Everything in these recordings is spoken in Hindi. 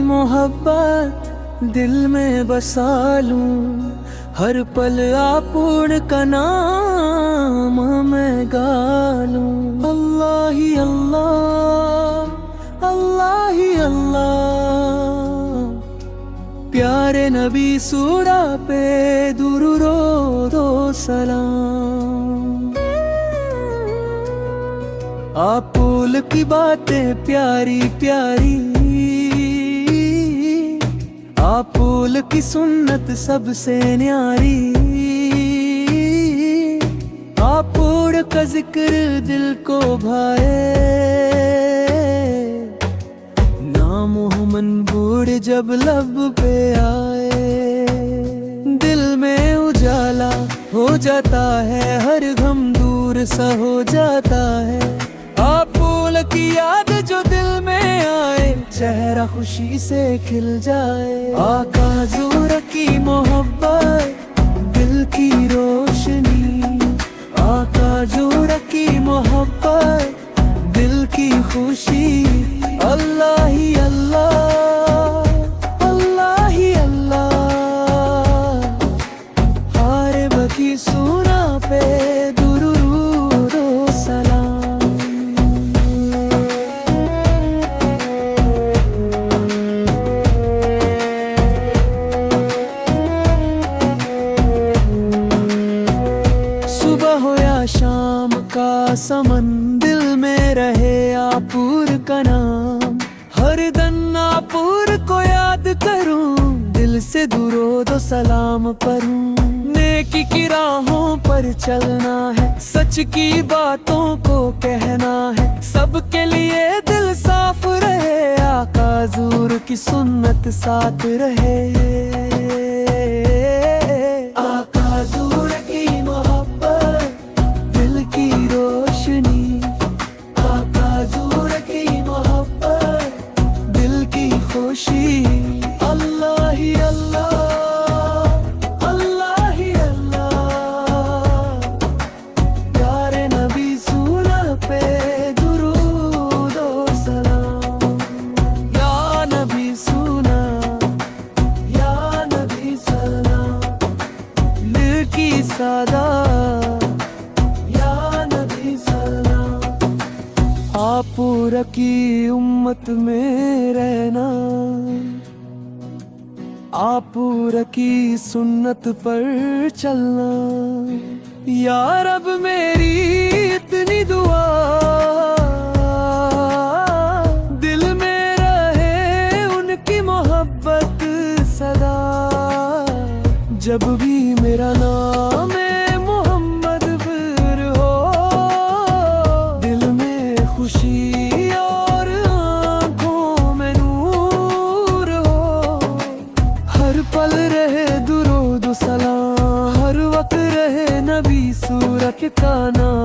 मोहब्बत दिल में बसा लूं, हर पल आपूर्ण का नाम मैं गा लूं। अल्लाह ही अल्लाह, अल्लाह ही अल्लाह, प्यारे नबी सूरा पे दुरूद सलाम। आपुल की बातें प्यारी प्यारी, आपुल की सुन्नत सबसे न्यारी, आपुड़ का जिक्र दिल को भाए, नाम मंबूड़ जब लब पे आए। दिल में उजाला हो जाता है, हर गम दूर सा हो जाता है। आपुल की याद जो दिल में आए, चेहरा खुशी से खिल जाए। आका ज़ूर की मोहब्बत दिल की रोशनी, आका ज़ूर की मोहब्बत दिल की खुशी। अल्लाह ही अल्लाह, अल्लाह ही अल्लाह, हारे बकी सूरा पे दुरूद सलाम। सुबह हो या शाम का समन, दिल में रहे आपुर का नाम। हर दिन आपुर को याद करूं, दिल से दुरूद सलाम पढ़ूं। नेकी की राहों पर चलना है, सच की बातों को कहना है। सबके लिए दिल साफ रहे, आका ज़ूर की सुन्नत साथ रहे। आका ज़ूर की मोहब्बत दिल की रोशनी, आका ज़ूर की मोहब्बत दिल की खुशी। अल्लाह ही अल्लाह, अल्लाह ही अल्लाह, प्यारे नबी सूरा पे दुरूद सलाम। या नबी सुना, या नबी सलाम, दिल की सादा, या नबी सलाम। आपुर की उम्मत में रहना, आपुर की सुन्नत पर चलना। या रब मेरी इतनी दुआ, दिल में रहे उनकी मोहब्बत सदा। जब भी मेरा नाम मोहम्मद फिर हो, दिल में खुशी और आँखों में नूर हो। हर पल रहे दुरूद सलाम, हर वक्त रहे नबी सूरत का नाम।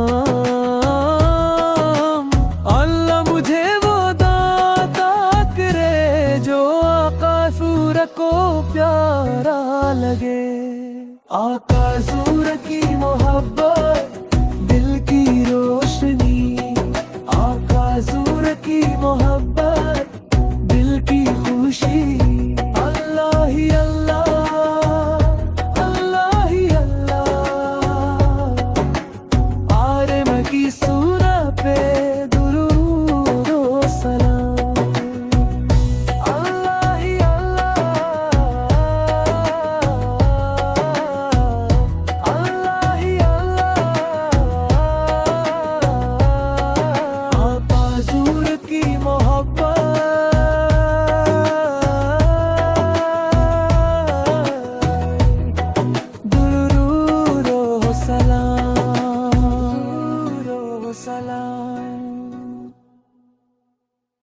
अल्लाह मुझे वो दाता करे, जो आका सूर को प्यारा लगे। आका ज़ूर की मोहब्बत दिल की रोशनी, आका ज़ूर की मोहब्बत दिल की खुशी।